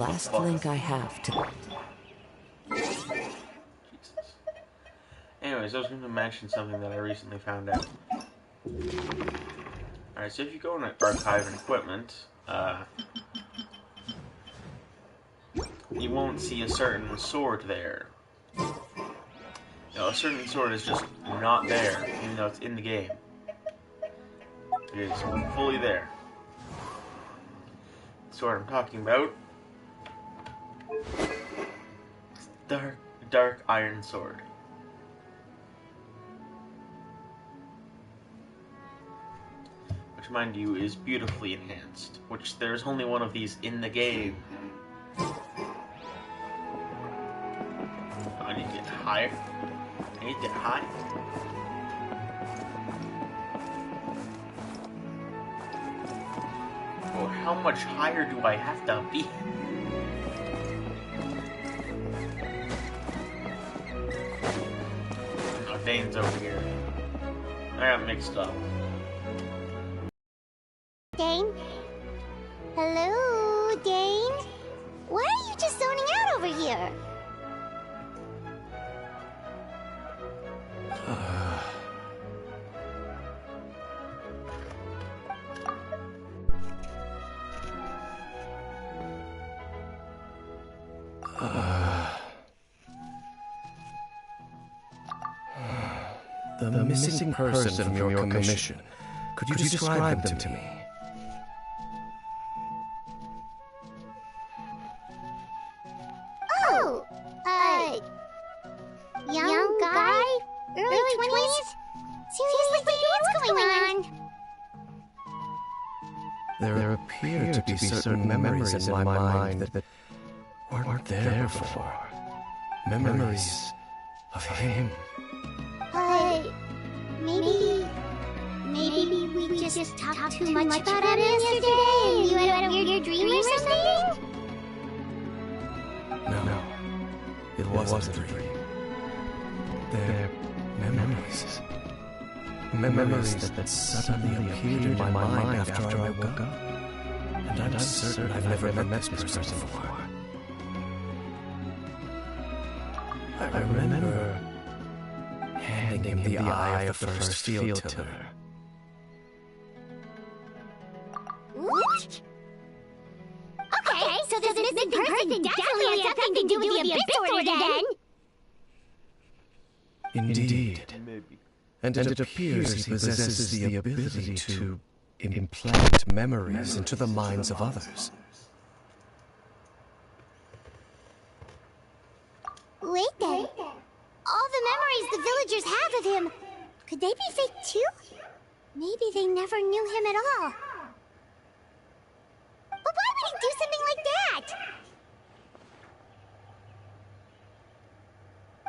Last link I have to... Jesus. Anyways, I was going to mention something that I recently found out. Alright, so if you go in Archive and Equipment, you won't see a certain sword there. You know, a certain sword is just not there, even though it's in the game. It is fully there. The sword I'm talking about, dark iron sword. Which, mind you, is beautifully enhanced. Which there's only one of these in the game. I need to get higher. I need to get high. Well, how much higher do I have to be? Oh, Dane's over here. I got mixed up. Dane? Hello, Dane? Why are you just zoning out over here? The missing person from your commission. Could you describe them to me? Oh, young guy? Early 20s? Seriously, what's going on? There appear to be certain memories in my mind that weren't there before. Memories of him. Maybe we just talked too much about him yesterday and you had a weird dream or something? No, it wasn't a dream. They're memories. Memories that suddenly appeared in my mind after I woke up. And I'm certain I've never met this person before. I remember handing him the eye of the first field tiller. What? Okay, so this missing person definitely has something to do with the Abyss Order then! Indeed. And it appears he possesses the ability to implant memories into the minds of others. Wait then. All the memories the villagers have of him, could they be fake too? Maybe they never knew him at all. But why would he do something like that?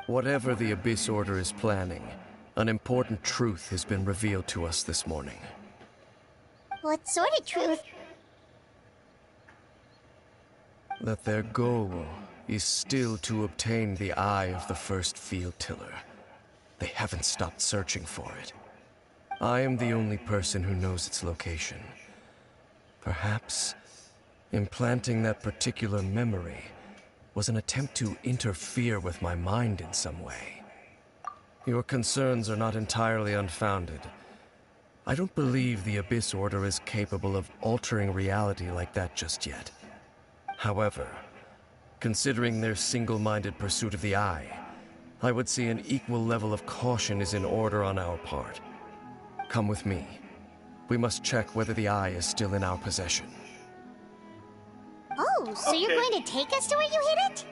Whatever the Abyss Order is planning, an important truth has been revealed to us this morning. What sort of truth? That their goal is still to obtain the eye of the first field tiller. They haven't stopped searching for it. I am the only person who knows its location. Perhaps implanting that particular memory was an attempt to interfere with my mind in some way. Your concerns are not entirely unfounded. I don't believe the Abyss Order is capable of altering reality like that just yet. However, considering their single-minded pursuit of the eye, I would say an equal level of caution is in order on our part. Come with me. We must check whether the eye is still in our possession. Oh, so you're going to take us to where you hid it?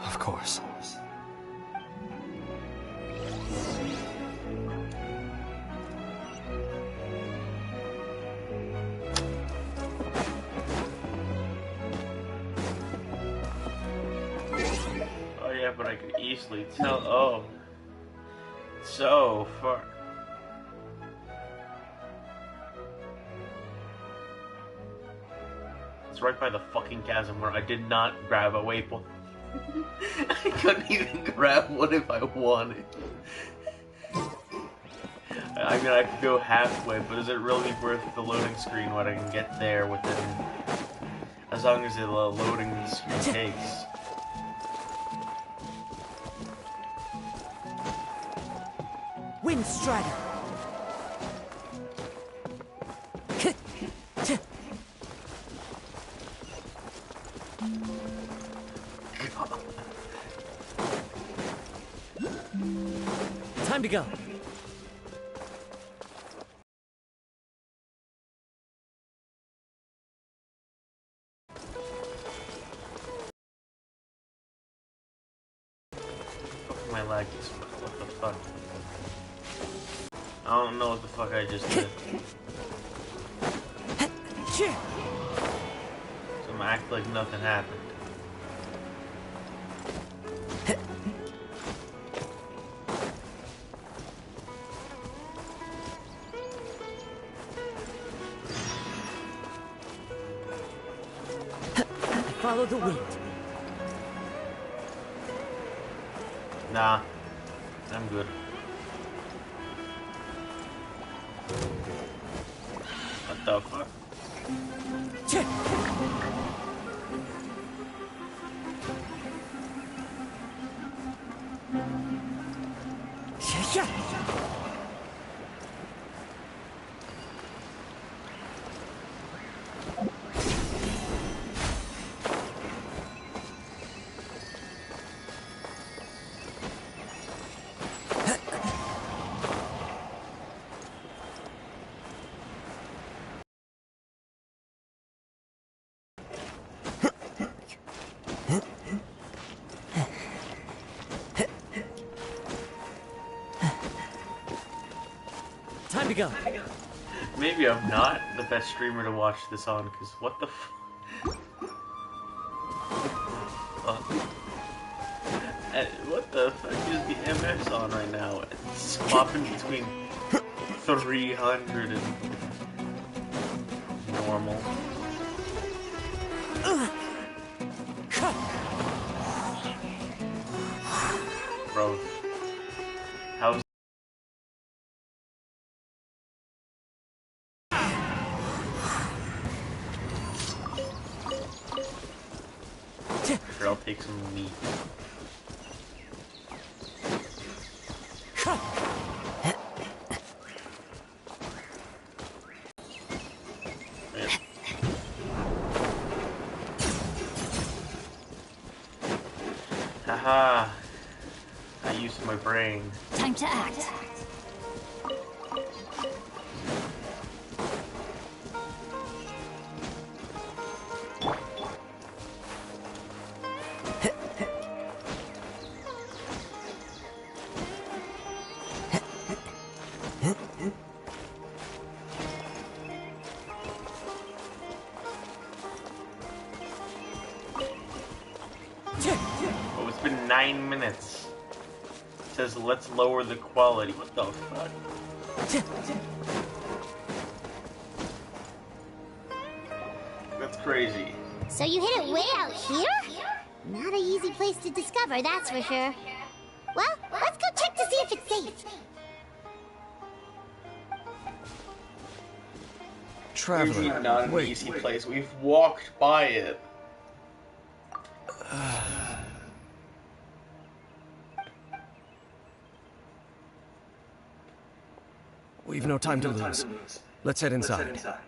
Of course. Oh yeah, but I could easily tell. Oh, so far. It's right by the fucking chasm where I did not grab a waypoint. I couldn't even grab one if I wanted. I mean, I could go halfway, but is it really worth the loading screen when I can get there within... as long as the loading screen takes? Wind Strider. Time to go. My lag is... what the fuck? I don't know what the fuck I just did. So I'm gonna act like nothing happened. Follow the wind. Nah, I'm good. What the fuck? Time to go. Maybe I'm not the best streamer to watch this on, because what the fuck? What the fuck is the MS on right now? It's swapping between 300 and normal. Bro, how's... Sure, I'll take some meat. Haha, I used my brain. Time to act. Oh, it's been 9 minutes. It says let's lower the quality. What the fuck? That's crazy. So you hid it way out here? Not an easy place to discover, that's for sure. Well, let's go check to see if it's safe. Usually Traveler, not an easy place. We've walked by it. We've no time to lose. Let's head inside. Hey, wait up!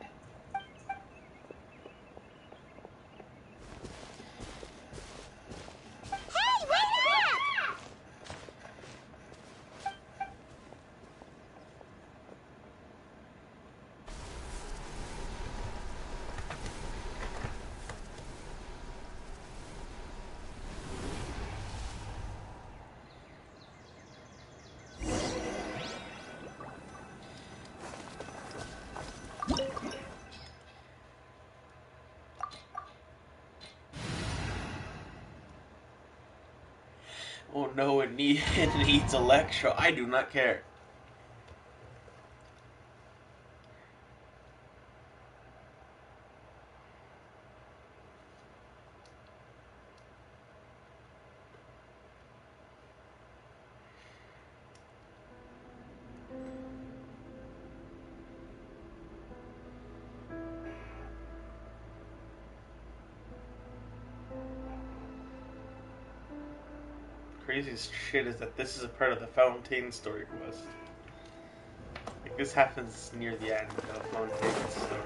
Oh no, it needs Electro. I do not care. craziest shit is that this is a part of the Fontaine Story quest. Like, this happens near the end of Fontaine Story.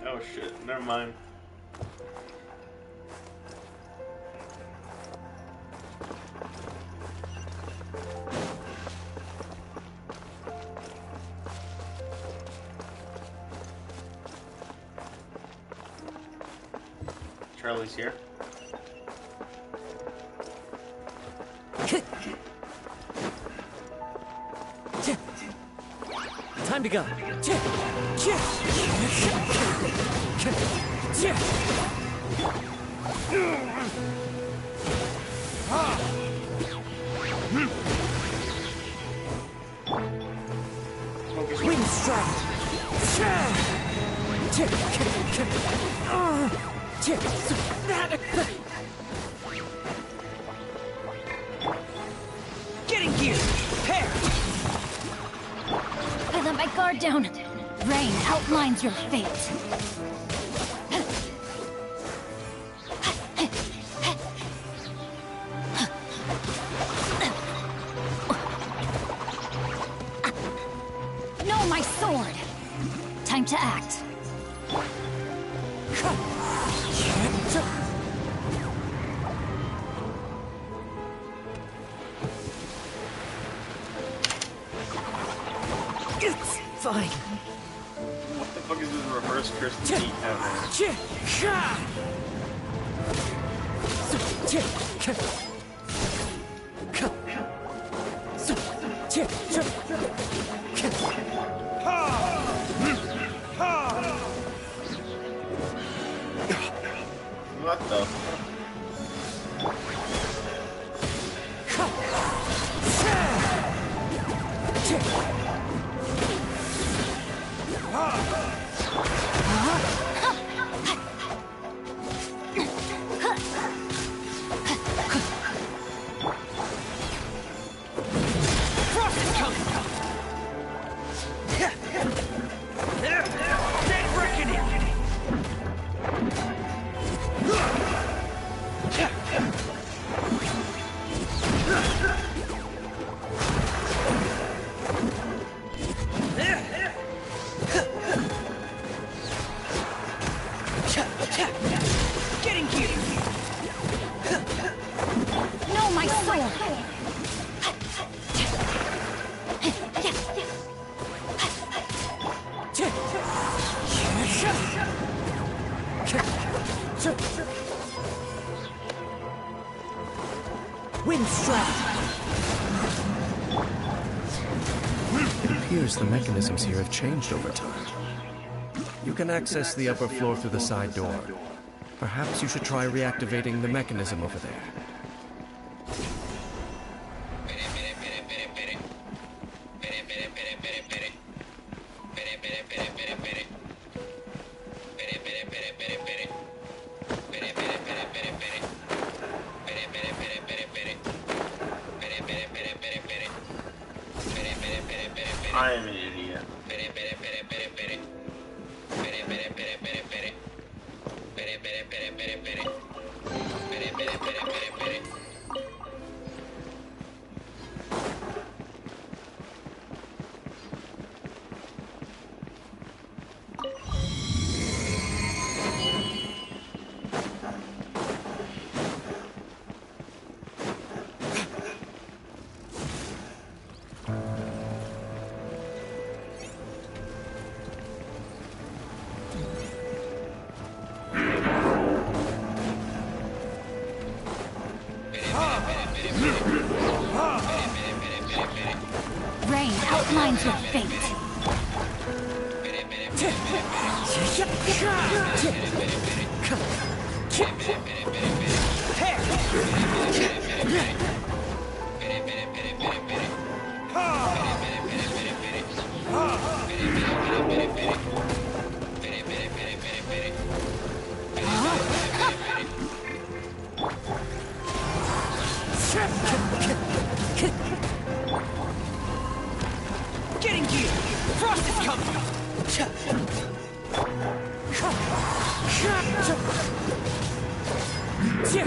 Oh shit, never mind. Charlie's here. Time to go. Wind strike. Getting gear. Pair. I let my guard down. Rain outlines your fate. No, my sword. Time to act. It's fine. What the fuck is this reverse curse to eat ever? What the fuck? Getting here. No, my sword. Wind strike. It appears the mechanisms here have changed over time. You can access the upper floor through the side door. Perhaps you should try reactivating the mechanism over there. I am an idiot. Rain outlines your fate. Getting gear. Rain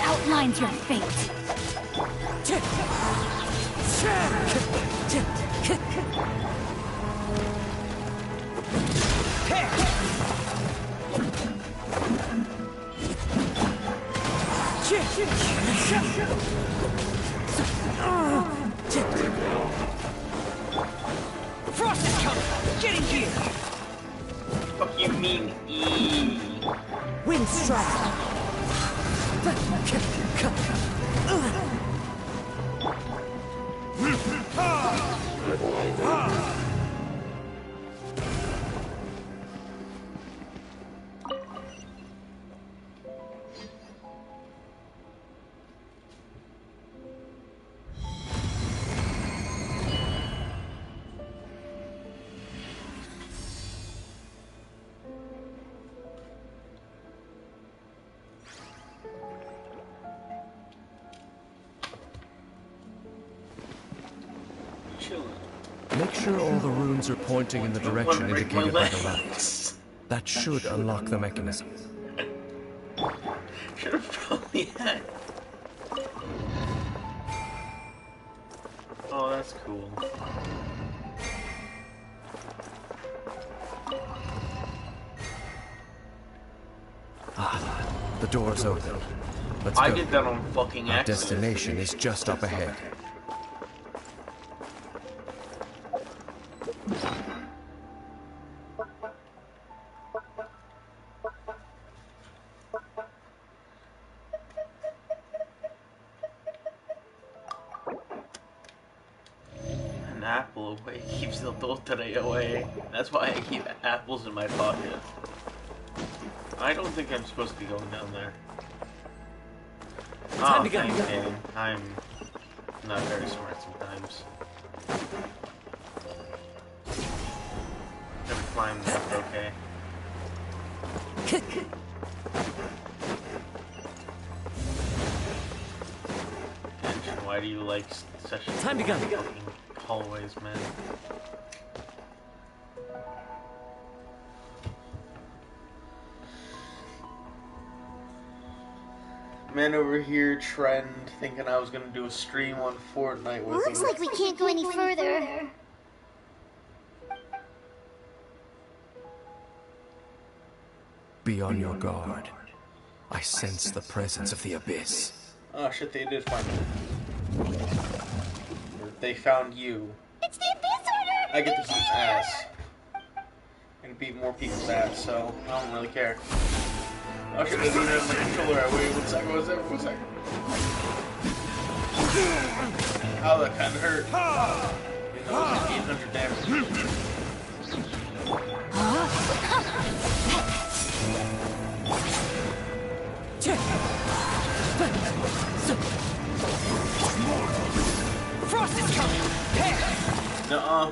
outlines your fate. Frost is coming! Getting here! Fuck you mean E? Wind strike! Make sure all the runes are pointing in the direction indicated by the lights. That should unlock the mechanism. Should have probably had. Oh, that's cool. Ah, the door's open. Let's go. I did that on fucking Our accident. destination is just up ahead. An apple away keeps the dotare away. That's why I keep apples in my pocket. I don't think I'm supposed to be going down there. Time to go. thanks, Danny. I'm not very smart sometimes. Never climbed that, okay. Tension, why do you like such Time to go. fucking hallways, man? Man over here, Trend, thinking I was gonna do a stream on Fortnite with Looks him. like we can't go any further. Be on your guard. I sense the presence of the abyss. Oh shit, they did find me. Or they found you. It's the Abyss Order! I get to beat ass. And beat more people's ass, so I don't really care. Oh shit, I didn't have my controller. Wait, 1 second, 1 second, 1 second. Oh, that kinda hurt. You know, it was like 800 damage. Frost is coming! Here! Nuh-uh.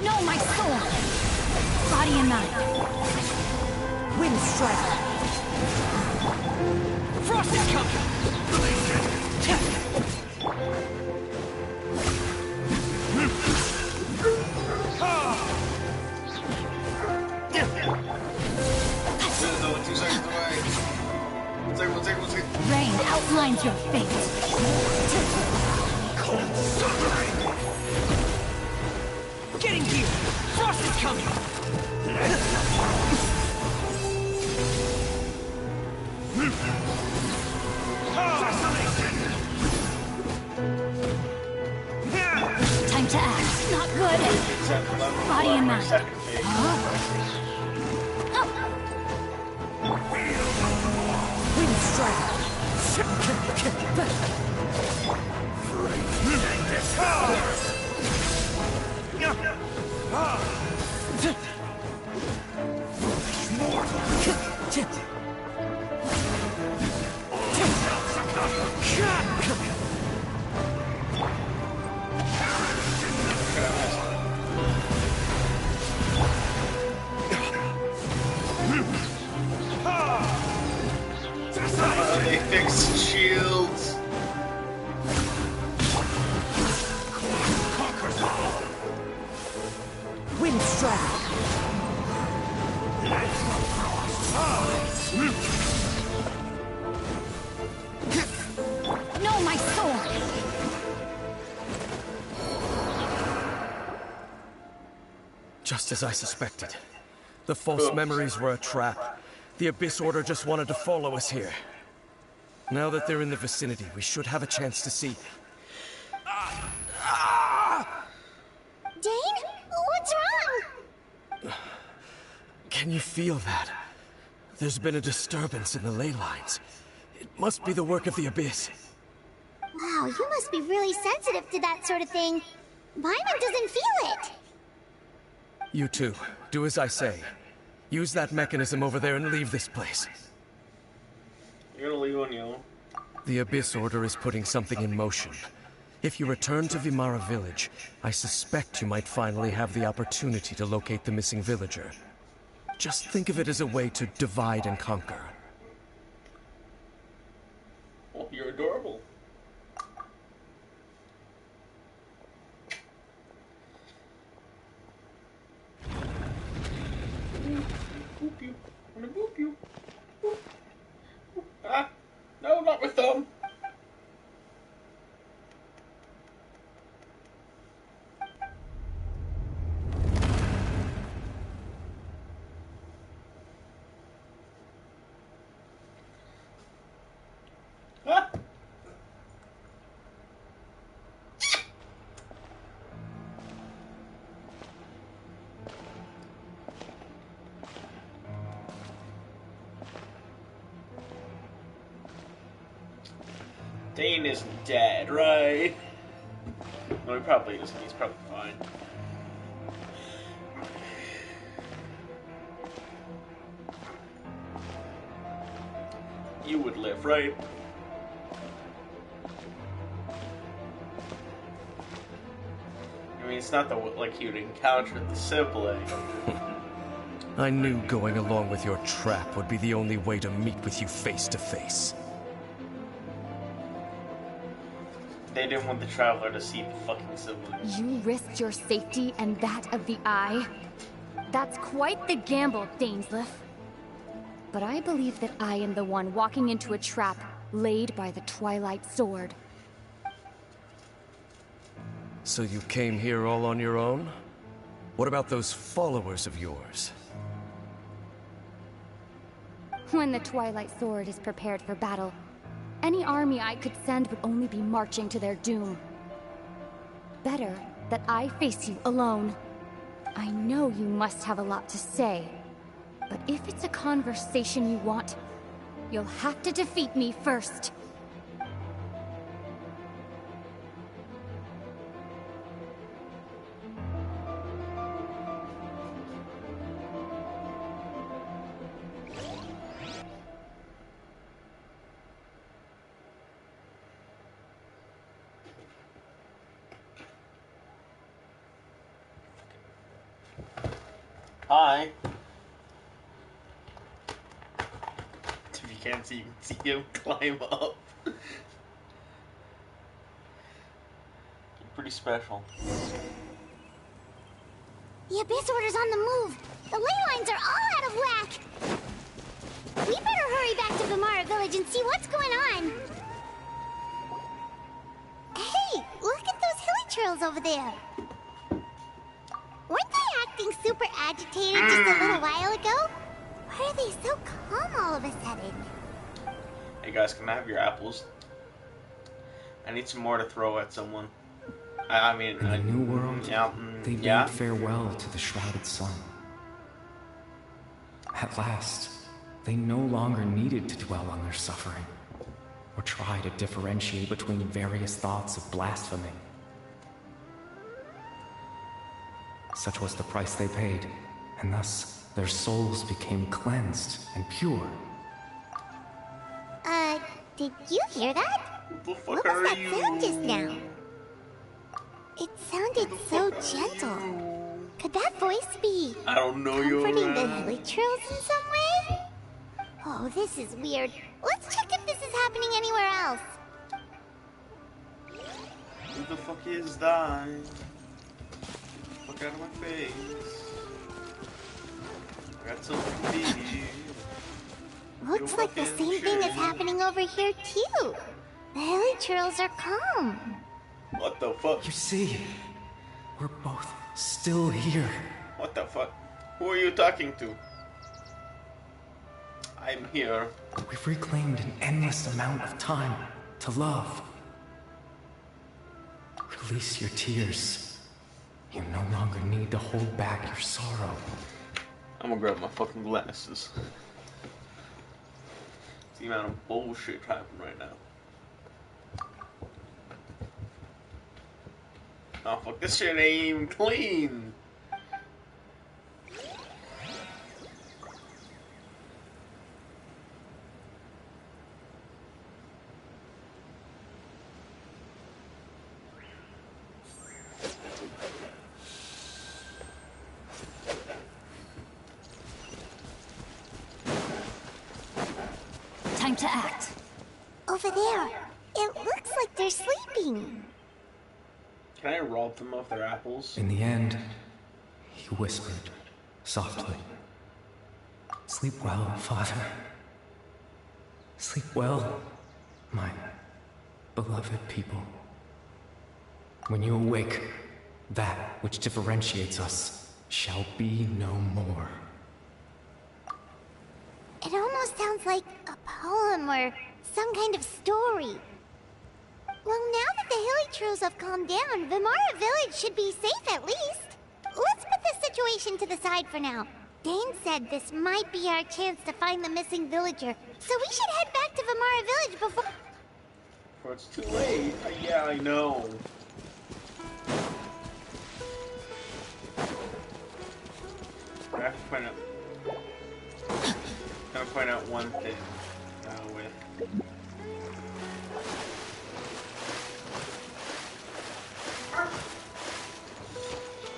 No, my soul! Body and mind. Wind strike! Frost is coming! No, 2 seconds away. 1 second, 1 second, 1 second. Rain outlines your fate. Getting here! Frost is coming! Time to act. Not good. Body and mind. Second phase. Wind strike! Wind strike. No, my sword! Just as I suspected. The false memories were a trap. The Abyss Order just wanted to follow us here. Now that they're in the vicinity, we should have a chance to see. Dane? What's wrong? Can you feel that? There's been a disturbance in the ley lines. It must be the work of the Abyss. Wow, you must be really sensitive to that sort of thing. Paimon doesn't feel it. You too. Do as I say. Use that mechanism over there and leave this place. You're gonna leave on your own. The Abyss Order is putting something in motion. If you return to Vimara Village, I suspect you might finally have the opportunity to locate the missing villager. Just think of it as a way to divide and conquer. Oh, you're adorable. Boop you. I'm gonna boop you. Boop. Boop. Ah! No, not with them. Ah! Dane isn't dead, right? No, he probably isn't. He's probably fine. You would live, right? I mean, it's not the like you'd encounter the sibling. I knew going along with your trap would be the only way to meet with you face to face. They didn't want the Traveler to see the fucking sibling. You risked your safety and that of the Eye? That's quite the gamble, Dainsleif. But I believe that I am the one walking into a trap laid by the Twilight Sword. So you came here all on your own? What about those followers of yours? When the Twilight Sword is prepared for battle, any army I could send would only be marching to their doom. Better that I face you alone. I know you must have a lot to say, but if it's a conversation you want, you'll have to defeat me first. Hi. If you can't see, you can see him climb up. Pretty special. The Abyss Order's on the move. The ley lines are all out of whack. We better hurry back to Vimara Village and see what's going on. Hey, look at those hilly trails over there. Weren't they acting super agitated just a little while ago? Why are they so calm all of a sudden? Hey guys, can I have your apples? I need some more to throw at someone. I mean, in the new world, yeah, they bade farewell to the shrouded sun. At last, they no longer needed to dwell on their suffering, or try to differentiate between various thoughts of blasphemy. Such was the price they paid, and thus their souls became cleansed and pure. Did you hear that? What the fuck What was are that you? sound just now? It sounded so gentle. Could that voice be I don't know you. comforting the hilly trails in some way? Oh, this is weird. Let's check if this is happening anywhere else. Who the fuck is that? Fuck out of my face. Got something deep. Looks like the same thing is happening over here too. The hilichurls are calm. What the fuck? You see, we're both still here. What the fuck? Who are you talking to? I'm here. We've reclaimed an endless amount of time to love. Release your tears. You no longer need to hold back your sorrow. I'm gonna grab my fucking glasses. The amount of bullshit happening right now. Oh fuck, this shit ain't even clean. Time to act. Over there. It looks like they're sleeping. Can I rob them of their apples? In the end, he whispered softly, "Sleep well, Father. Sleep well, my beloved people. When you awake, that which differentiates us shall be no more." It almost sounds like a poem or some kind of story. Well, now that the hilichurls have calmed down, Vimara Village should be safe at least. Let's put this situation to the side for now. Dane said this might be our chance to find the missing villager, so we should head back to Vimara Village before... Before it's too late. Yeah, I know. I have to point out... I'm gonna point out one thing with...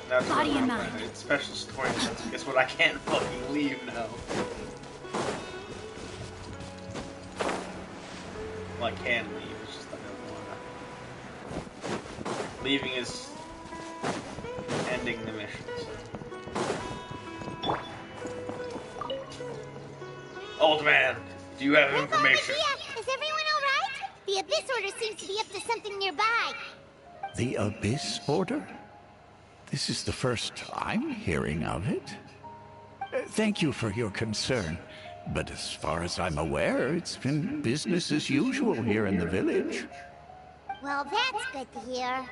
That's Body what and I'm mind. saying. It's special story. Guess what? I can't fucking leave now. Well, I can leave. It's just I don't wanna. Leaving is ending the mission. So. Old man, do you have information? Is everyone alright? The Abyss Order seems to be up to something nearby. The Abyss Order? This is the first I'm hearing of it. Thank you for your concern, but as far as I'm aware, it's been business as usual here in the village. Well, that's good to hear.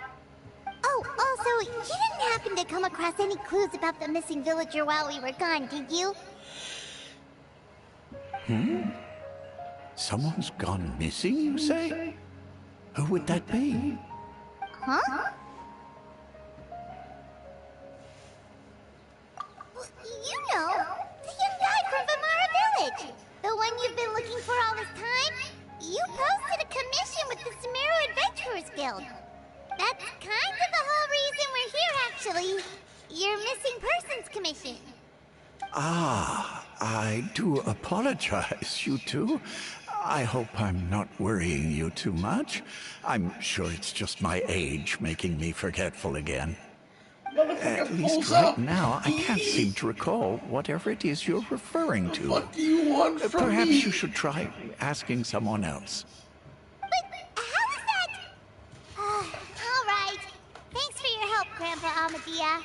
Oh, also, you didn't happen to come across any clues about the missing villager while we were gone, did you? Someone's gone missing, you say? Who would that be? Huh? You know, the young guy from Vimara Village. The one you've been looking for all this time. You posted a commission with the Sumeru Adventurers Guild. That's kind of the whole reason we're here, actually. Your missing persons commission. Ah, I do apologize, you two. I hope I'm not worrying you too much. I'm sure it's just my age making me forgetful again. At least right now, I can't seem to recall whatever it is you're referring to. What do you want from Perhaps me? you should try asking someone else. But how is that? All right. Thanks for your help, Grandpa Amadia.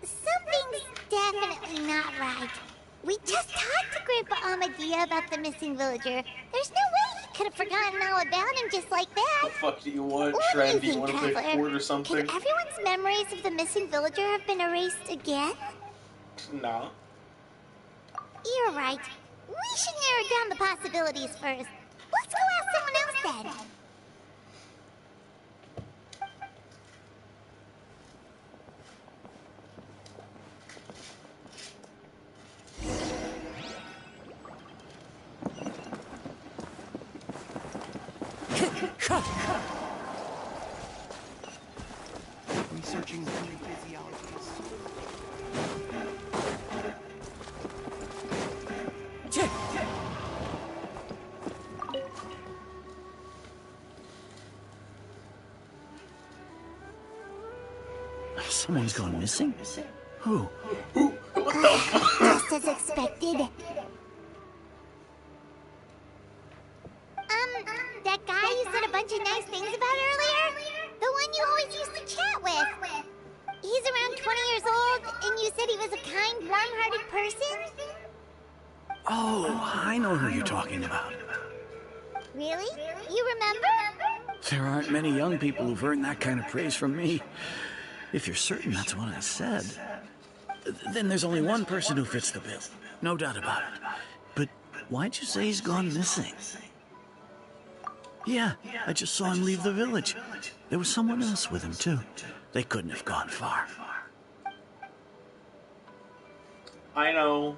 Something's definitely not right. We just talked to Grandpa Amadia about the missing villager. There's no way he could have forgotten all about him just like that. What the fuck do you want, What do Tren? you Do you think, want to play Traveler? Ford or something? Could everyone's memories of the missing villager have been erased again? Nah. You're right. We should narrow down the possibilities first. Let's go ask someone else then. Researching human physiology. Someone's gone missing? Who? Just as expected. That guy you said a bunch of nice things about earlier? The one you always used to chat with. He's around 20 years old, and you said he was a kind, warm-hearted person? Oh, I know who you're talking about. Really? You remember? There aren't many young people who've earned that kind of praise from me. If you're certain that's what I said, then there's only one person who fits the bill. No doubt about it. But why'd you say he's gone missing? Yeah, I just saw him leave the village. There was someone else with him, too. They couldn't have gone far. I know.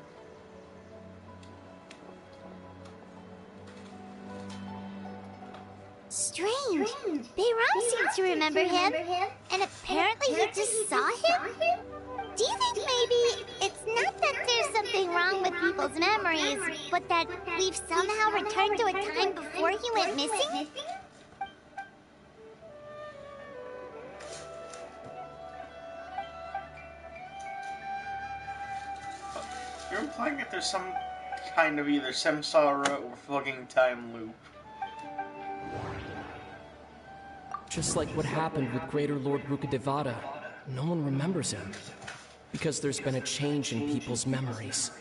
Strange. Bayram seems to remember him, and apparently he just saw him? Do you think maybe it's not that there's something wrong with people's memories, but that we've somehow returned to a time before he went missing? You're implying that there's some kind of either samsara or fucking time loop. Just like what happened with Greater Lord Rukadevata, no one remembers him. Because there's been a change in people's memories.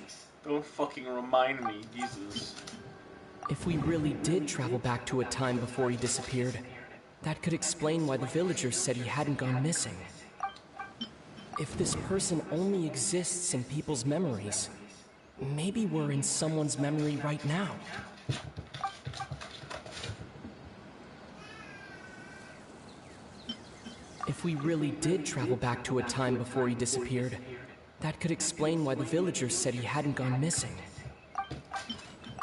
Don't fucking remind me, Jesus. If we really did travel back to a time before he disappeared, that could explain why the villagers said he hadn't gone missing. If this person only exists in people's memories, maybe we're in someone's memory right now. If we really did travel back to a time before he disappeared, that could explain why the villagers said he hadn't gone missing.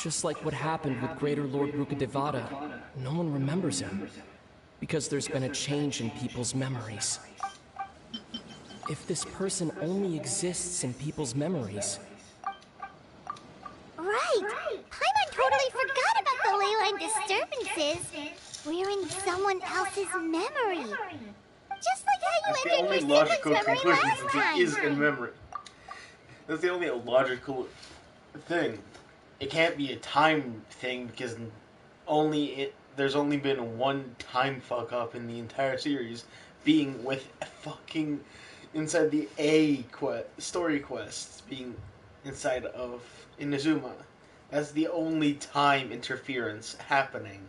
Just like what happened with Greater Lord Rukadevata, no one remembers him, because there's been a change in people's memories. If this person only exists in people's memories... Right! Paimon totally forgot about the ley line disturbances. We're in someone else's memory. Just like how you entered your sibling's memory last time. Is in memory. That's the only logical thing. It can't be a time thing because there's only been one time fuck up in the entire series, being with fucking inside the story quests being inside of Inazuma. That's the only time interference happening.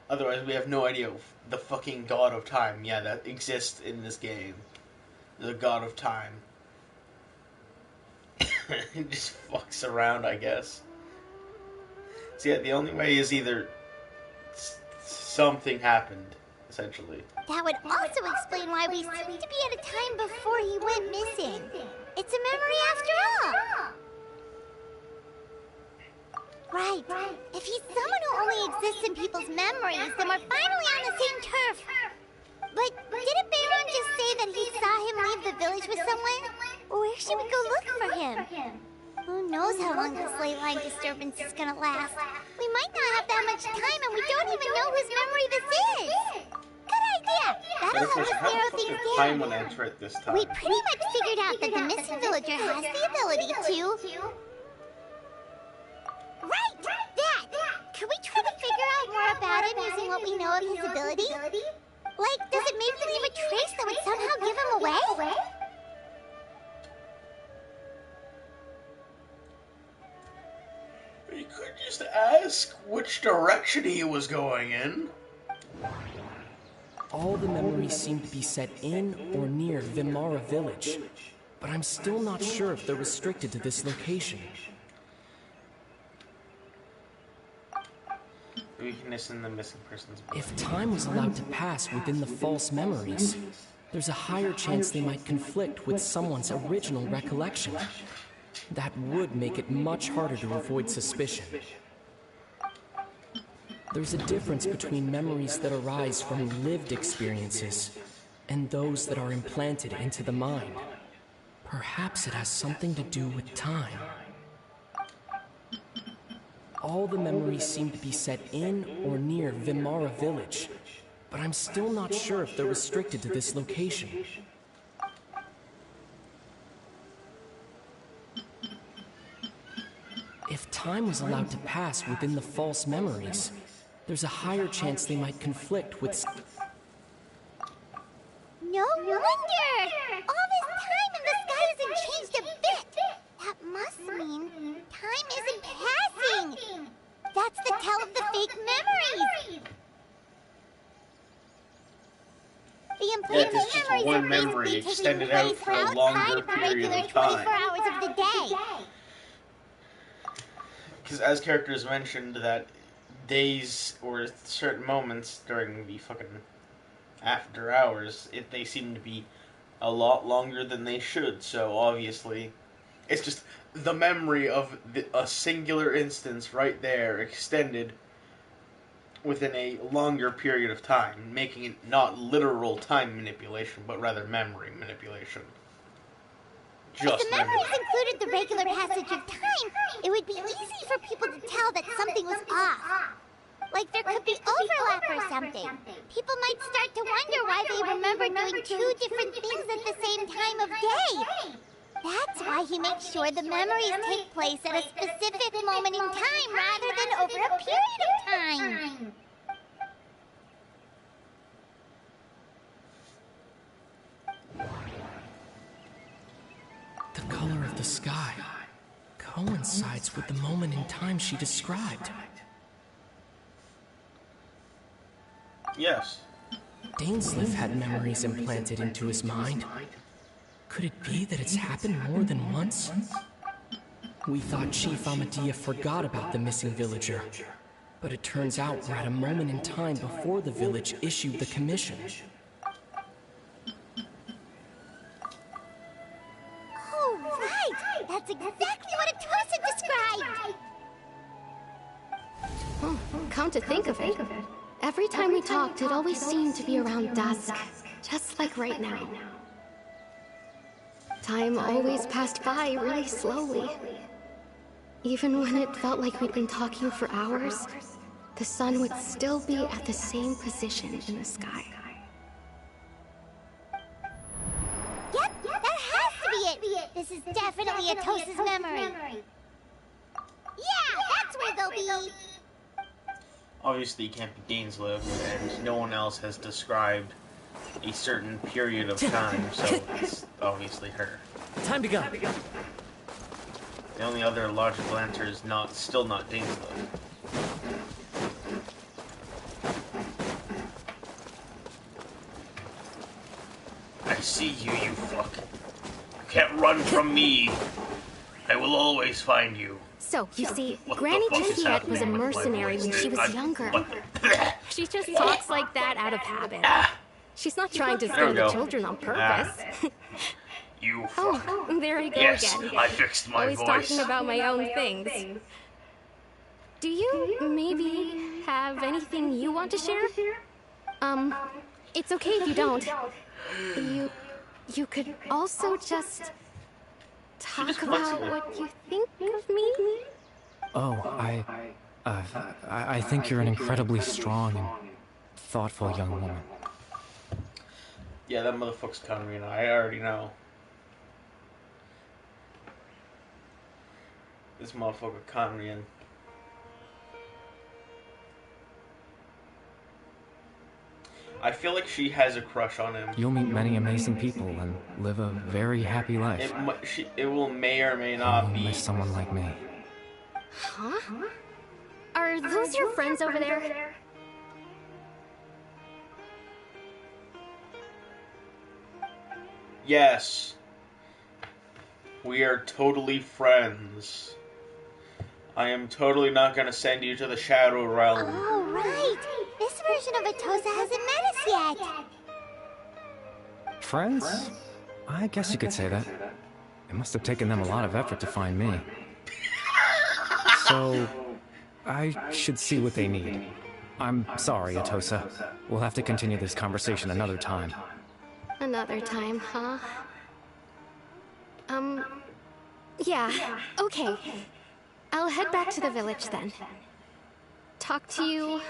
Otherwise, we have no idea. The fucking God of Time, yeah, that exists in this game. The God of Time. It just fucks around, I guess. So yeah, the only way is either something happened, essentially. That would also explain why we seem to be at a time before he went missing. It's a memory after all. Right. If he's someone who only exists in people's memories, then we're finally on the same turf. But didn't Bayron just say that he saw him leave the village with someone? Where should we go look for him? Who knows how long this ley line disturbance is gonna last? We might not have that much time, and we don't even know whose memory this is. Good idea. That'll help us narrow things down. Time when I enter it this time. We pretty much figured out that the missing villager has the ability to... Right! That! Can we try to figure out more about him using what we know of his ability? Like, does it maybe leave a trace that would somehow give him away? You could just ask which direction he was going in. All the memories seem to be set in or near Vimara village, but I'm still not sure if they're restricted to this location. Weakness in the missing person's brain. If time was allowed to pass within the false memories, there's a higher chance they might conflict with someone's original recollection. That would make it much harder to avoid suspicion. There's a difference between memories that arise from lived experiences and those that are implanted into the mind. Perhaps it has something to do with time. All the memories seem to be set in or near Vimara village, but I'm still not sure if they're restricted to this location. time was allowed to pass within the false memories, there's a higher chance they might conflict with... No wonder! All this time and the sky hasn't changed a bit! That must mean time isn't passing! That's the tell of the fake memories! The implanted it's just memories one are memory basically extended taking out place for a outside longer of the period regular of time. 24 hours of the day. Because as characters mentioned that days or certain moments during the fucking after hours, they seem to be a lot longer than they should. So obviously, it's just the memory of a singular instance right there extended within a longer period of time, making it not literal time manipulation, but rather memory manipulation. If Just the memory. memories included the regular passage of time, it would be easy for people to tell that something was off. Like there could be overlap or something. People might start to wonder why they remember doing two different things at the same time of day. That's why he makes sure the memories take place at a specific moment in time rather than over a period of time. The color of the sky coincides with the moment in time she described. Yes. Dainsleif had memories implanted into his mind. Could it be that it's happened more than once? We thought Chief Amadea forgot about the missing villager, but it turns out we're at a moment in time before the village issued the commission. Oh, right! That's exactly what Atosa described! Come to think of it, every time we talked, it always seemed to be around dusk, just like right now. Time always passed by really slowly. Even when it felt like we'd been talking for hours, the sun would still be at the same position in the sky. Yep, that has to be it! This is definitely Atosa's memory. Yeah, that's where they'll be! Obviously, it can't be Dainsleif, and no one else has described a certain period of time, so it's obviously her. Time to go. The only other logical answer is still not Dainsleif. I see you, you fuck. You can't run from me. I will always find you. So, you see, What the Granny fuck is Tiet was a happening with my mercenary when voice? she was younger. What the... She just talks like that out of habit. She's not trying to There scare we the go. children on purpose. You fuck. Oh, there I go Yes, again. I fixed my Always voice. talking about my own things. Do you maybe have anything you want to share? It's okay if you don't. You could also just talk about what you think of me. Oh, I think you're an incredibly strong and thoughtful young woman. Yeah, that motherfucker's Conrian. I already know. This motherfucker Conrian. I feel like she has a crush on him. You'll meet many amazing people and live a very happy life. It will may or may You'll not be. miss someone like me. Huh? Are those your friends over there? Yes. We are totally friends. I am totally not gonna send you to the Shadow Realm. Oh, right! This version of Atosa hasn't met us yet! Friends? I guess you could say that. It must have taken them a lot of effort to find me. So, I should see what they need. I'm sorry, Atosa. We'll have to continue this conversation another time. Another time, huh? Yeah, okay. I'll head back to the village then. Talk to you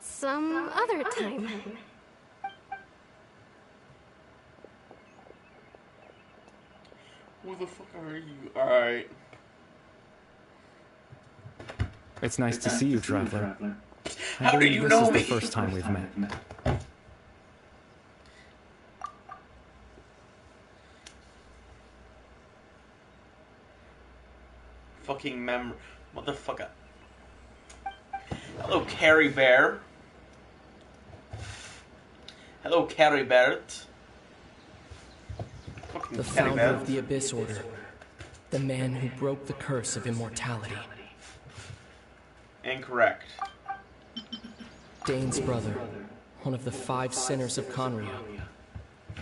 some other time. Who the fuck are you? Alright. It's nice to see you, Traveler. I How do believe you this know is me? the first time we've met. Fucking motherfucker. Hello, Carrie Bear. Hello, Carrie Barrett. Fucking The Carrie founder Barrett. of the Abyss Order. The man who broke the curse of immortality. Incorrect. Dane's brother. One of the 5 sinners of Conria.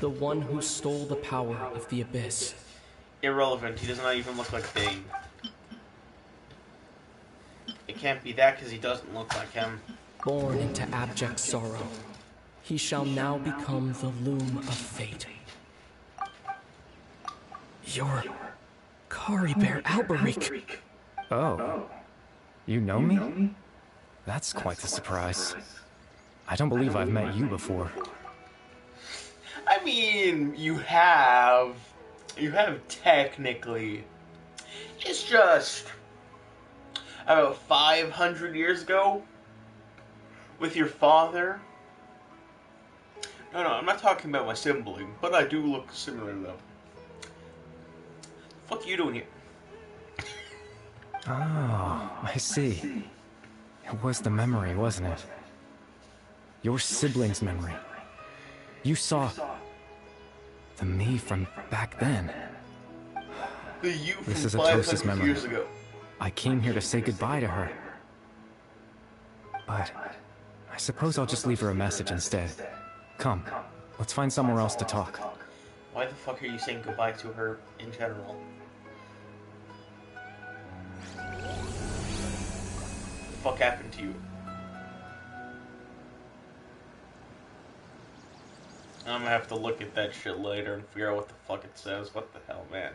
The one who stole the power of the Abyss. Irrelevant. He does not even look like Dane. It can't be that because he doesn't look like him. Born into abject sorrow. He shall now become the loom of fate. You're Kari Bear Alberic. Oh. You know me? That's quite the surprise. I don't believe I've met you before. I mean, you have. You have technically. It's just about 500 years ago with your father. No, I'm not talking about my sibling, but I do look similar though. The fuck you doing here? Oh, I see. It was the memory, wasn't it? Your sibling's memory. You saw the me from back then. The you from This is Atosa's 500 memory. years ago. I came here to say goodbye to her. But I suppose I'll just leave her a message instead. Come, let's find somewhere else to talk. Why the fuck are you saying goodbye to her in general? What the fuck happened to you? I'm gonna have to look at that shit later and figure out what the fuck it says. What the hell, man?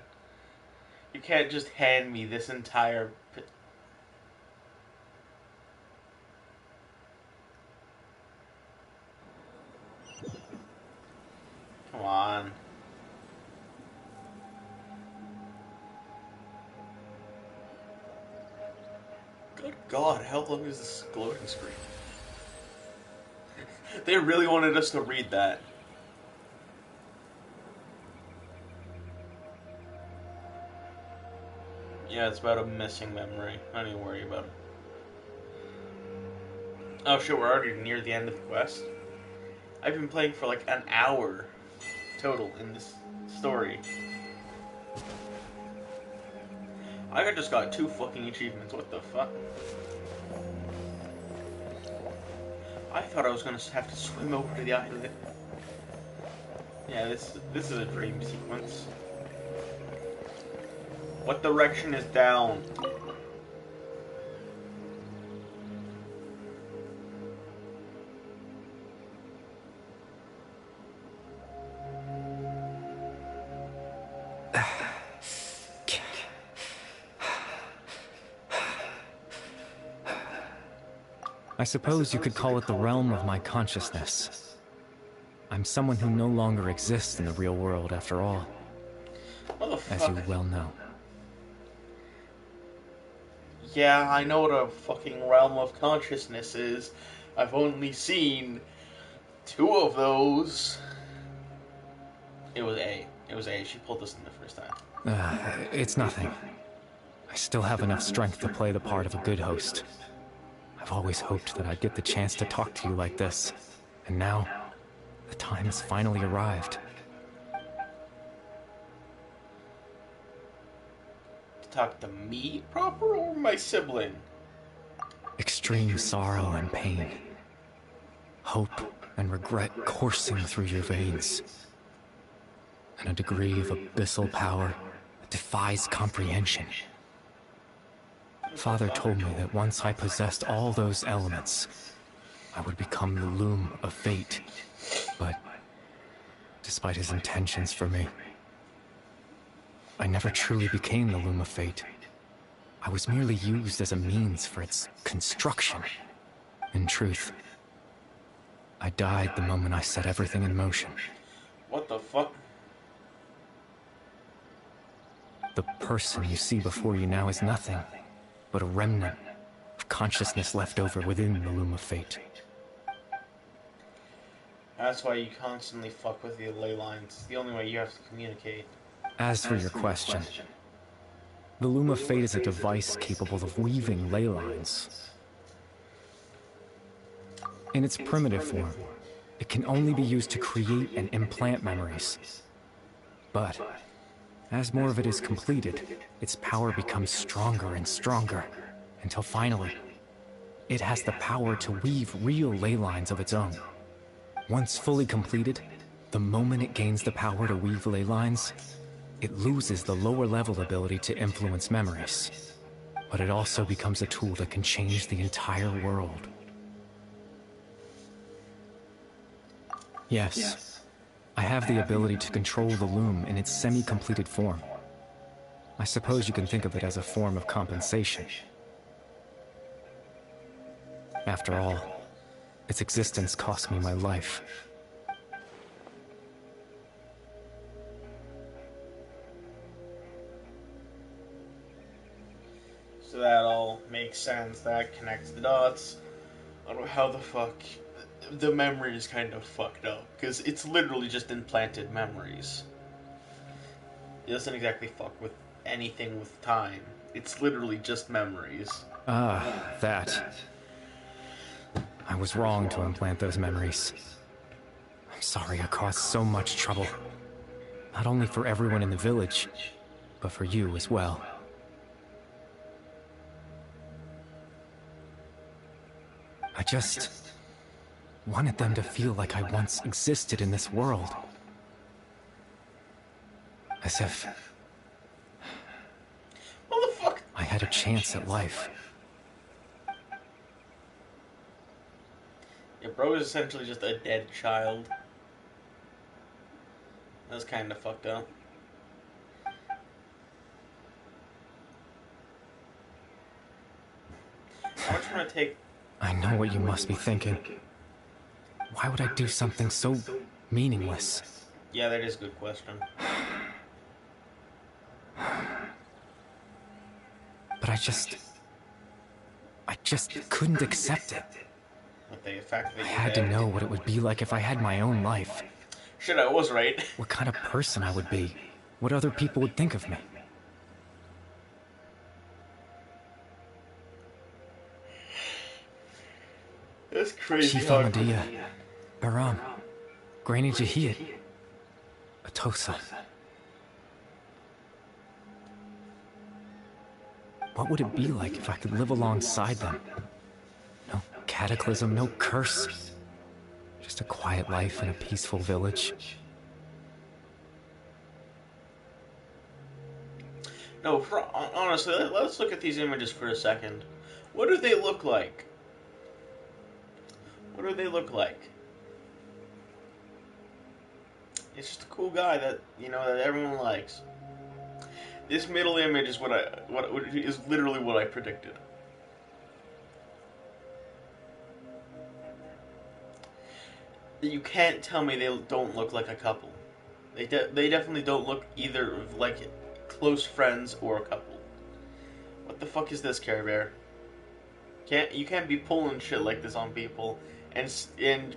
You can't just hand me this entire... Come on. Good God, how long is this loading screen? They really wanted us to read that. Yeah, it's about a missing memory. Don't even worry about it. Oh shit, we're already near the end of the quest. I've been playing for like an hour total in this story. I just got 2 fucking achievements. What the fuck? I thought I was gonna have to swim over to the island. Yeah, this is a dream sequence. What direction is down? I suppose you could call it the realm of my consciousness. I'm someone who no longer exists in the real world, after all, as you well know. Yeah, I know what a fucking realm of consciousness is. I've only seen 2 of those. It was A. She pulled us in the first time. It's nothing. I still have enough strength to play the part of a good host. I've always hoped that I'd get the chance to talk to you like this. And now, the time has finally arrived. To talk to me proper or my sibling? Extreme sorrow and pain. Hope and regret coursing through your veins. And a degree of abyssal power that defies comprehension. Father told me that once I possessed all those elements, I would become the loom of fate. But, despite his intentions for me, I never truly became the loom of fate. I was merely used as a means for its construction. In truth, I died the moment I set everything in motion. What the fuck? The person you see before you now is nothing but a remnant of consciousness left over within the Loom of Fate. That's why you constantly fuck with the ley lines. It's the only way you have to communicate. As for your question, the Loom of Fate is a device capable of weaving ley lines. In its primitive form, it can only be used to create and implant memories. But as more of it is completed, its power becomes stronger and stronger, until finally, it has the power to weave real ley lines of its own. Once fully completed, the moment it gains the power to weave ley lines, it loses the lower-level ability to influence memories. But it also becomes a tool that can change the entire world. Yes, I have the ability to control the loom in its semi-completed form. I suppose you can think of it as a form of compensation. After all, its existence cost me my life. So that all makes sense. That connects the dots. I don't know how the fuck the memory is kind of fucked up, because it's literally just implanted memories. It doesn't exactly fuck with anything with time. It's literally just memories. Ah, that. I was wrong to implant those memories. I'm sorry I caused so much trouble. Not only for everyone in the village, but for you as well. I just wanted them to feel like I once existed in this world. As if What the fuck? I had a chance at life. Yeah, bro is essentially just a dead child. That's kind of fucked up. How much want to take? I know what you must be thinking. Why would I do something so meaningless? Yeah, that is a good question. But I just couldn't accept it. But the fact that I you're had to dead. know what it would be like if I had my own life. Shit, I was right. What kind of person I would be. What other people would think of me. That's crazy. Chief Amadea, Baram, Granny Jahid, Atosa. What would it be like if I could live alongside them? No cataclysm, no curse. Just a quiet life in a peaceful village. No, honestly, let's look at these images for a second. What do they look like? What do they look like? It's just a cool guy that, you know, that everyone likes. This middle image is what is literally what I predicted. You can't tell me they don't look like a couple. They definitely don't look either like close friends or a couple. What the fuck is this, Care Bear? You can't be pulling shit like this on people and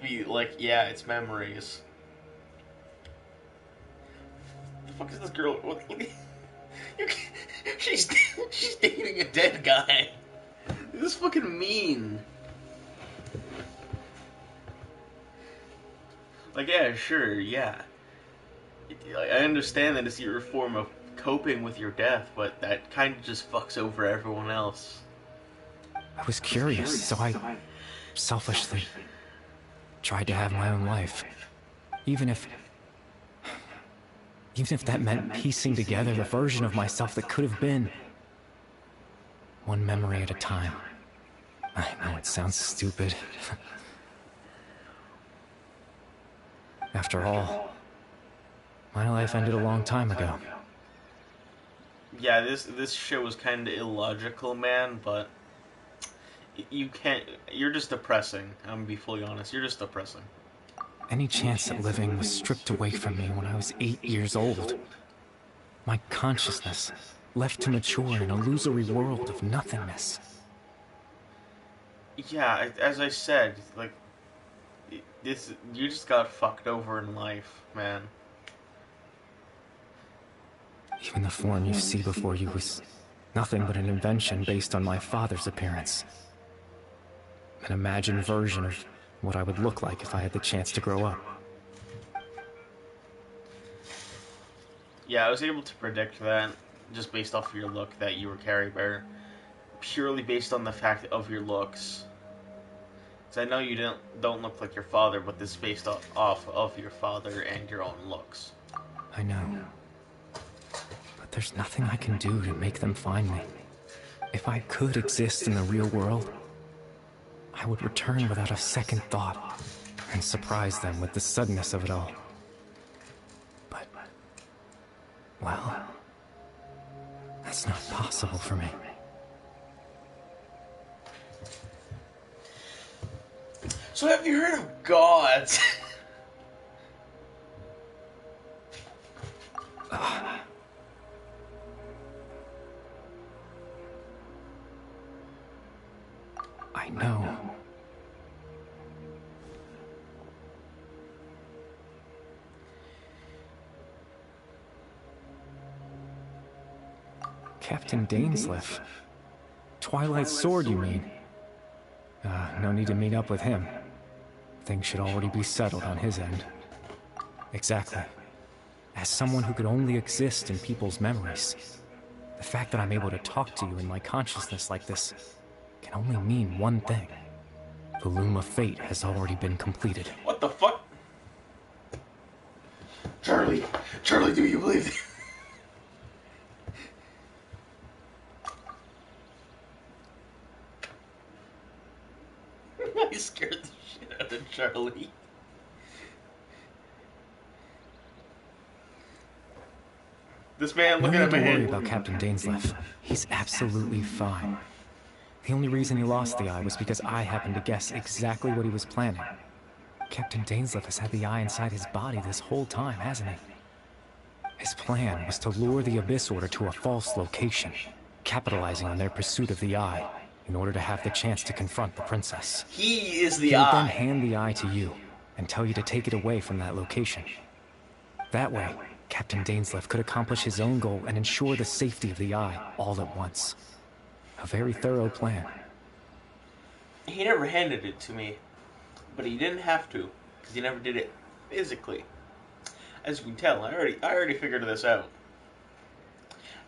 be like, yeah, it's memories. What the fuck is this girl? What? She's dating a dead guy. This is fucking mean. Like, yeah, sure, yeah. I understand that it's your form of coping with your death, but that kind of just fucks over everyone else. I was curious, so I selfishly tried to have my own life. Even if that meant piecing together the version of myself that could have been. One memory at a time. I know it sounds stupid. After all, my life ended a long time ago. Yeah, this shit was kind of illogical, man, but you can't. You're just depressing. I'm gonna be fully honest. You're just depressing. Any chance at living was stripped away from me when I was 8 years old. My consciousness left to mature in an illusory world of nothingness. Yeah, as I said, like, this, you just got fucked over in life, man. Even the form you see before you was nothing but an invention based on my father's appearance. An imagined version of what I would look like if I had the chance to grow up. Yeah, I was able to predict that, just based off of your look, that you were Carrie Bear. Purely based on the fact of your looks. Because I know you don't look like your father, but this is based off of your father and your own looks. I know. But there's nothing I can do to make them find me. If I could exist in the real world, I would return without a second thought and surprise them with the suddenness of it all. But, well, that's not possible for me. So have you heard of gods? I know. Captain Dainsleif. Twilight Sword, you mean? No need to meet up with him. Things should already be settled on his end. Exactly. As someone who could only exist in people's memories, the fact that I'm able to talk to you in my consciousness like this can only mean one thing. The Loom of Fate has already been completed. What the fuck? Charlie, do you believe this? I scared the shit out of Charlie. This man looking at No my need to worry hand. about Captain Dainsleif. He's absolutely fine. The only reason he lost the eye was because I happened to guess exactly what he was planning. Captain Dainsleif has had the eye inside his body this whole time, hasn't he? His plan was to lure the Abyss Order to a false location, capitalizing on their pursuit of the eye, in order to have the chance to confront the princess. He is the He would then eye. hand the eye to you, and tell you to take it away from that location. That way, Captain Dainsleif could accomplish his own goal and ensure the safety of the eye all at once. A very thorough plan. He never handed it to me, but he didn't have to, because he never did it physically. As you can tell, I already figured this out.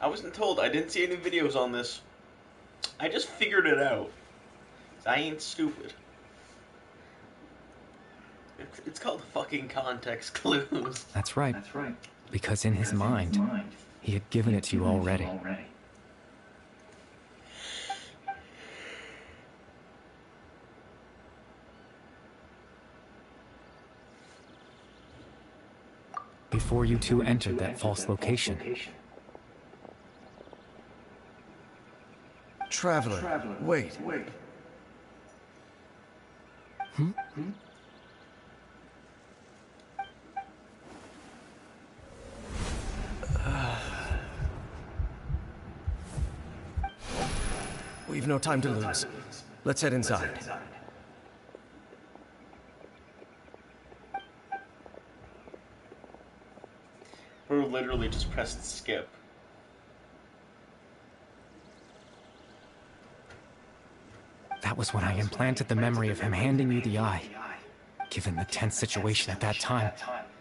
I wasn't told. I didn't see any videos on this. I just figured it out. I ain't stupid. It's called fucking context clues. That's right. Because in his mind, he had given it to you already. Before you two entered that false location. Traveler, wait. We've no time to lose. Let's head inside. Bro literally just pressed skip. That was when I implanted the memory of him handing you the eye. Given the tense situation at that time,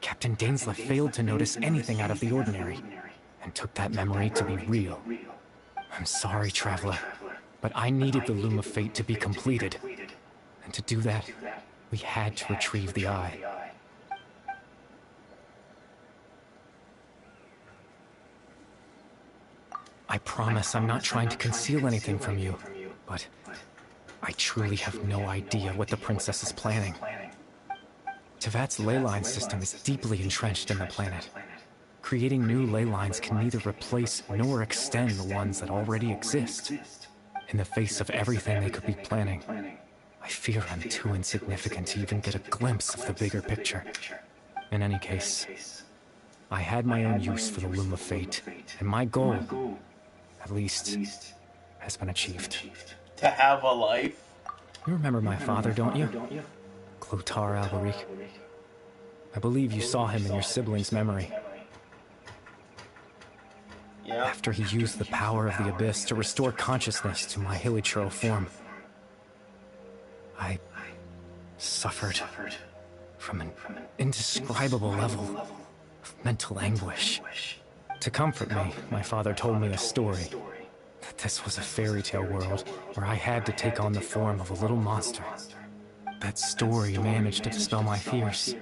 Captain Dainsleif failed to notice anything out of the ordinary, and took that memory to be real. I'm sorry, Traveler, but I needed the Loom of Fate to be completed. And to do that, we had to retrieve the eye. I promise I'm not trying to conceal anything from you, but I truly have no idea what the princess is planning. Tevat's ley line system is deeply entrenched in the planet. Creating new ley lines can neither replace nor extend the ones that already exist. In the face of everything they could be planning, I fear I'm too insignificant to even get a glimpse of the bigger picture. In any case, I had my own use for the Loom of Fate, and my goal, at least, has been achieved. To have a life? You remember my father, don't you? Clotar Alberic. I believe you saw him in your sibling's memory. Yeah. After he used the power of the Abyss to restore consciousness to my hilichurl form, I suffered from an indescribable level of mental anguish. To comfort me, my father told me a story. That this was a fairy tale world where I had to take on the form of a little monster. That story managed to dispel my fears,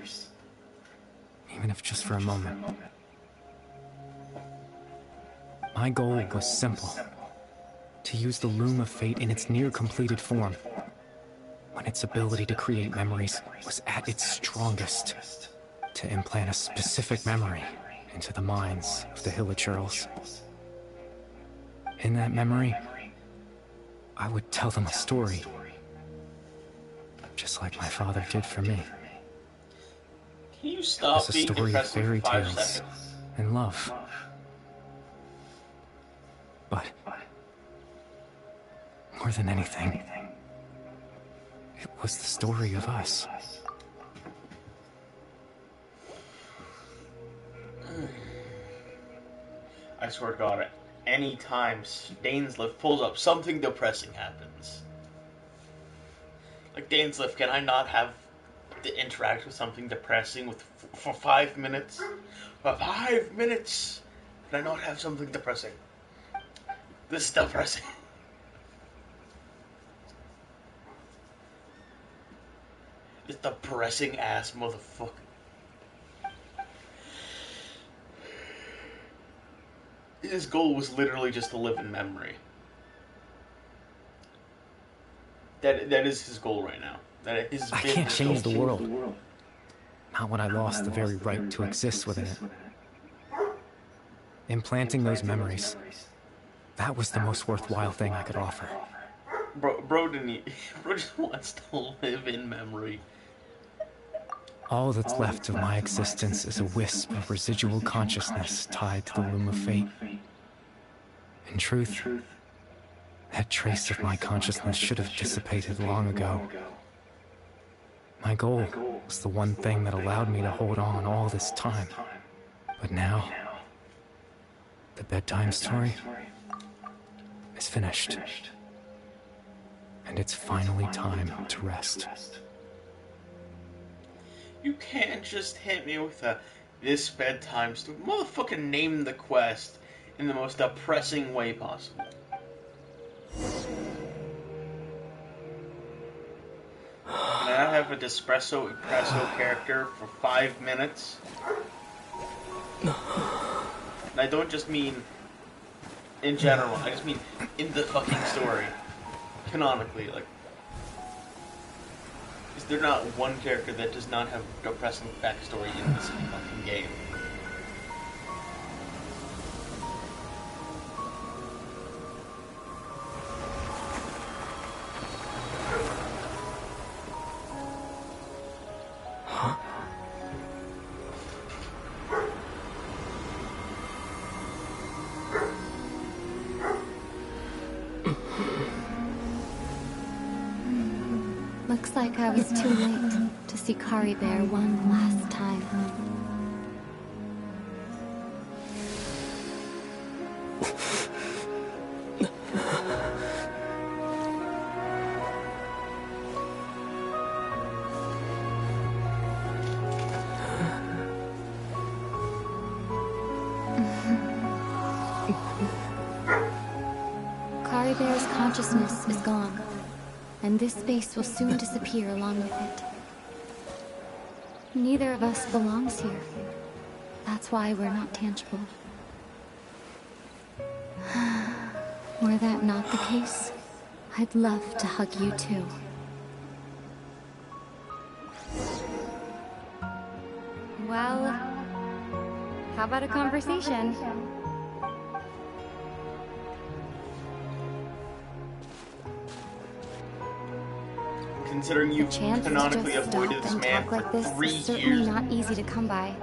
even if just for a moment. My goal was simple: to use the Loom of Fate in its near-completed form, when its ability to create memories was at its strongest, to implant a specific memory into the minds of the hilichurls. In that memory, I would tell them a story, just like my father did for me. Can you It stop was a being story of depressing fairy for 5 tales seconds? and love. But more than anything, it was the story of us. I swear to God, any time Dainsliff pulls up, something depressing happens. Like, Dainsliff, can I not have to interact with something depressing for 5 minutes? For 5 minutes! Can I not have something depressing? This is depressing. This depressing ass motherfucker. His goal was literally just to live in memory. That is his goal right now. That is. I can't change the world. Not when I lost the very right to exist within it. Implanting those memories, that was the most worthwhile thing I could offer. Bro just wants to live in memory. All that's left of my existence is a wisp of residual consciousness tied to the Loom of Fate. In truth, that trace of my consciousness should have dissipated long ago. My goal was the one thing that allowed me to hold on all this time. But now, the bedtime story is finished. And it's finally time to rest. You can't just hit me with this bedtime story. Motherfucking name the quest in the most depressing way possible. Can I have a espresso character for 5 minutes? And I don't just mean in general, I just mean in the fucking story. Canonically, like, is there not one character that does not have a depressing backstory in this fucking game? Looks like I was too late to see Kari Bear one last time. Kari Bear's consciousness is gone, and this space will soon disappear along with it. Neither of us belongs here. That's why we're not tangible. Were that not the case, I'd love to hug you too. Well, how about a conversation? Considering you The chance to canonically just avoided stop this and man talk like this for 3 is certainly years. not easy to come by.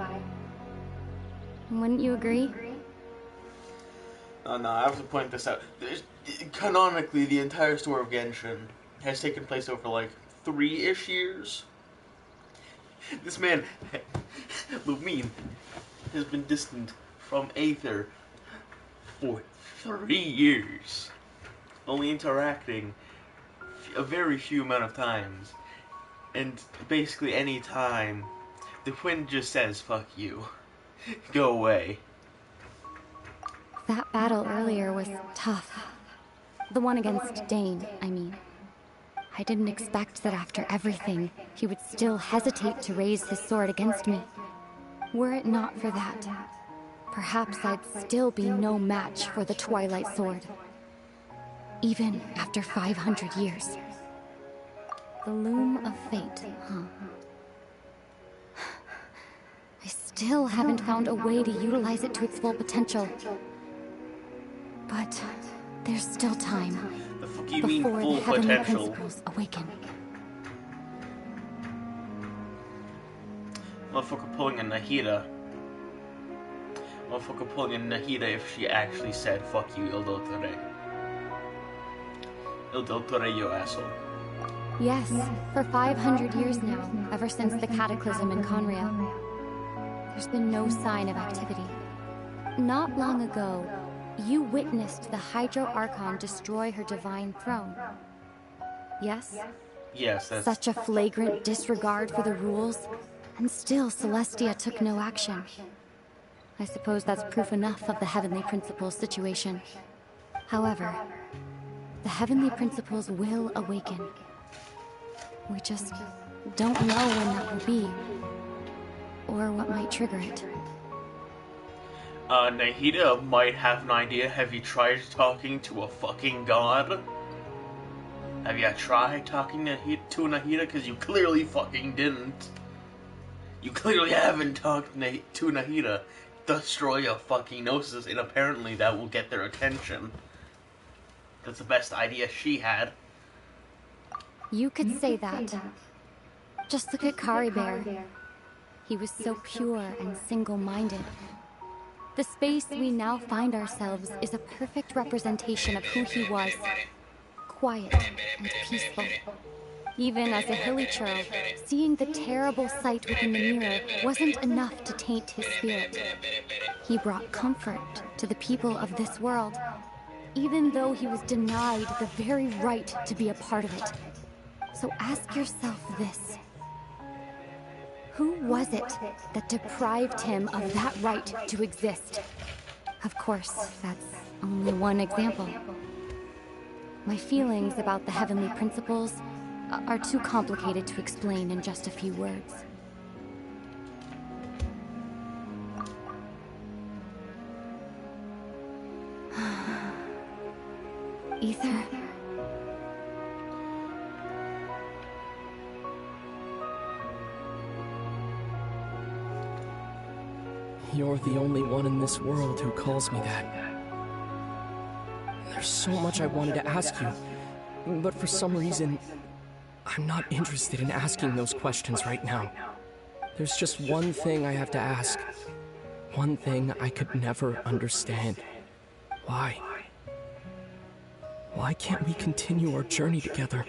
Wouldn't you agree? No, I have to point this out. Canonically, the entire story of Genshin has taken place over like 3-ish years. This man, Lumine, has been distant from Aether for 3 years, only interacting a very few amount of times, and basically any time the Twin just says, fuck you, go away. That battle earlier was tough. The one against Dane, I mean. I didn't expect that after everything, he would still hesitate to raise his sword against me. Were it not for that, perhaps I'd still be no match for the Twilight Sword. Even after 500 years. The Loom of Fate, huh? I still haven't found a way to utilize it to its full potential. But there's still time. The fuck you mean full the heavenly potential? principles awaken. Motherfucker pulling a Nahida. Motherfucker pulling a Nahida if she actually said, fuck you, Il Dottore. Il Dottore, you asshole. Yes, for 500 years now, ever since the cataclysm in Conria. There's been no sign of activity. Not long ago, you witnessed the Hydro Archon destroy her divine throne. Yes? Yes, that's... Such a flagrant disregard for the rules, and still Celestia took no action. I suppose that's proof enough of the Heavenly Principles situation. However, the Heavenly Principles will awaken. We just don't know when that will be, or what might trigger it. Nahida might have an idea. Have you tried talking to a fucking god? Have you tried talking to Nahida? Because you clearly fucking didn't. You clearly haven't talked to Nahida. Destroy a fucking Gnosis, and apparently that will get their attention. That's the best idea she had. You could say that. Just look at Caribert. He was so pure and single-minded. The space we now find ourselves is a perfect representation of who he was. Quiet and peaceful. Even as a Hilichurl, seeing the terrible sight within the mirror wasn't enough to taint his spirit. He brought comfort to the people of this world, even though he was denied the very right to be a part of it. So ask yourself this. Who was it that deprived him of that right to exist? Of course, that's only one example. My feelings about the Heavenly Principles are too complicated to explain in just a few words. Ether? You're the only one in this world who calls me that. There's so much I wanted to ask you, but for some reason, I'm not interested in asking those questions right now. There's just one thing I have to ask. One thing I could never understand. Why? Why can't we continue our journey together?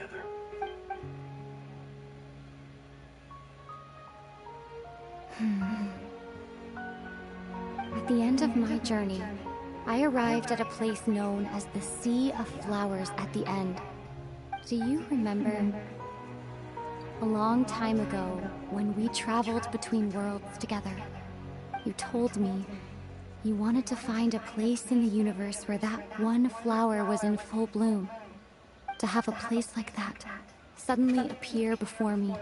At the end of my journey, I arrived at a place known as the Sea of Flowers at the end. Do you remember? A long time ago, when we traveled between worlds together, you told me you wanted to find a place in the universe where that one flower was in full bloom. To have a place like that suddenly appear before me.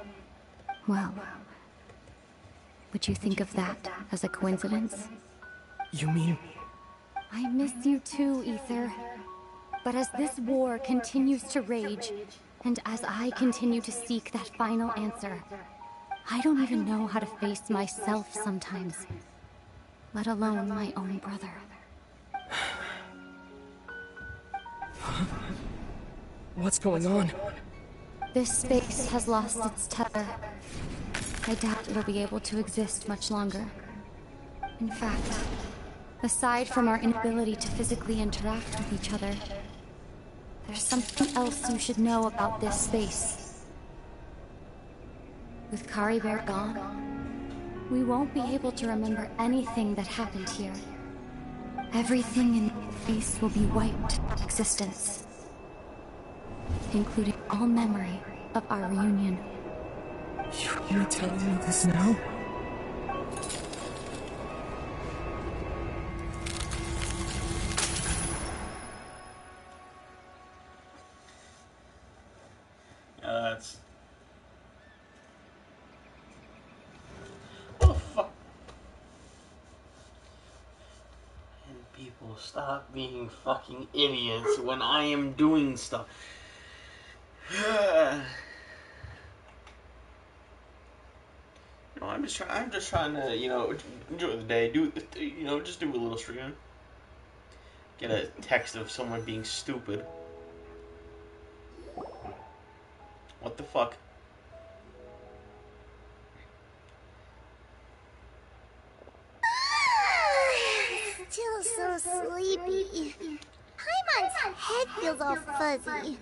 Well, would you think of that as a coincidence? You mean... I miss you too, Ether. But as this war continues to rage, and as I continue to seek that final answer, I don't even know how to face myself sometimes, let alone my own brother. What's going on? This space has lost its tether. I doubt it'll be able to exist much longer. In fact, aside from our inability to physically interact with each other, there's something else you should know about this space. With Kari Bear gone, we won't be able to remember anything that happened here. Everything in the space will be wiped from existence, including all memory of our reunion. You're telling me this now? That's... What the fuck? And people, stop being fucking idiots when I am doing stuff. No, I'm just trying to, you know, enjoy the day. Just do a little stream. Get a text of someone being stupid. What the fuck? Still so sleepy. Paimon's head feels all fuzzy.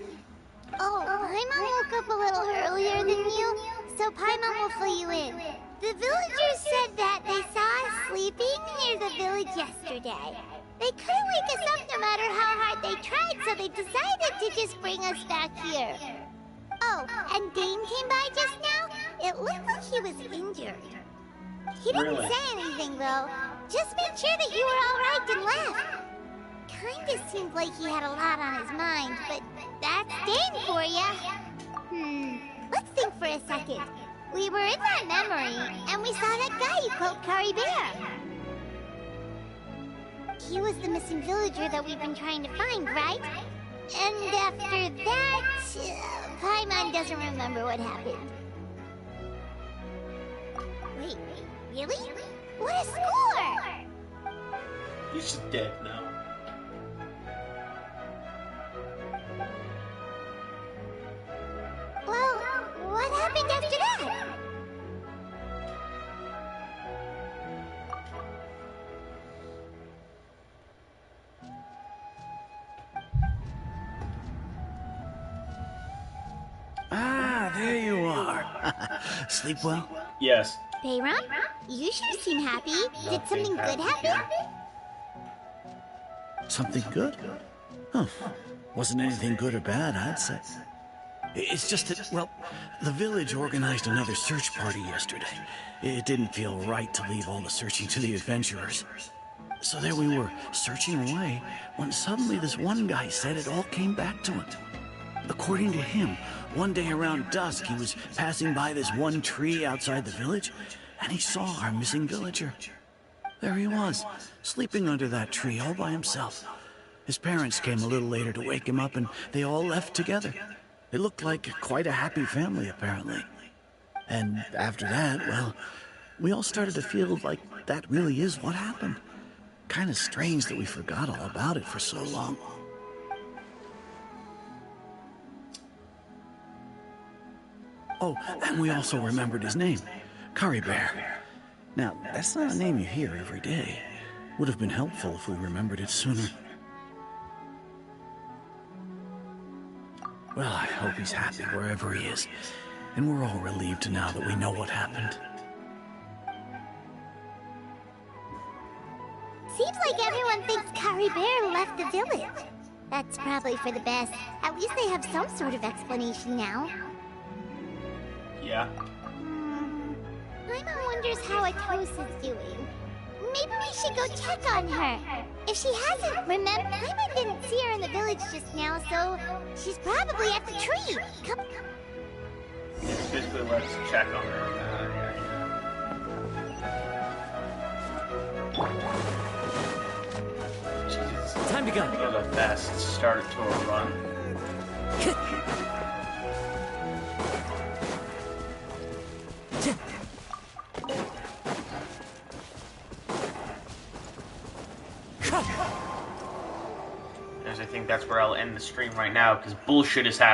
Oh, Paimon woke up a little earlier than you, so Paimon will fill you in. The villagers said that they saw us sleeping near the village yesterday. They couldn't wake us up no matter how hard they tried, so they decided to just bring us back here. Oh, and Dane came by just now. It looked like he was injured. He didn't say anything, though. Just made sure that you were all right and left. Kinda seemed like he had a lot on his mind, but that's Dane for ya. Let's think for a second. We were in that memory, and we saw that guy you called Kari Bear. He was the missing villager that we've been trying to find, right? And after that, Paimon doesn't remember what happened. Wait, really? What a score! He's just dead now. Well, what happened after that? Ah, there you are. Sleep well? Yes. Bayron, you sure seem happy. Did something good happen? Something good? Huh. Wasn't anything good or bad, I'd say. It's just that, well, the village organized another search party yesterday. It didn't feel right to leave all the searching to the adventurers. So there we were, searching away, when suddenly this one guy said it all came back to him. According to him, one day around dusk, he was passing by this one tree outside the village, and he saw our missing villager. There he was, sleeping under that tree all by himself. His parents came a little later to wake him up, and they all left together. It looked like quite a happy family, apparently. And after that, well, we all started to feel like that really is what happened. Kind of strange that we forgot all about it for so long. Oh, and we also remembered his name, Kari Bear. Now, that's not a name you hear every day. Would have been helpful if we remembered it sooner. Well, I hope he's happy wherever he is. And we're all relieved now that we know what happened. Seems like everyone thinks Kari Bear left the village. That's probably for the best. At least they have some sort of explanation now. Yeah. Paimon wonders how Atos is doing. Maybe we should go check on her. If she hasn't, remember, Paimon didn't see her in the village just now, so she's probably at the tree. Come. It's basically let's check on her. Jesus. Time to go. The best start to a run. I think that's where I'll end the stream right now, because bullshit is happening.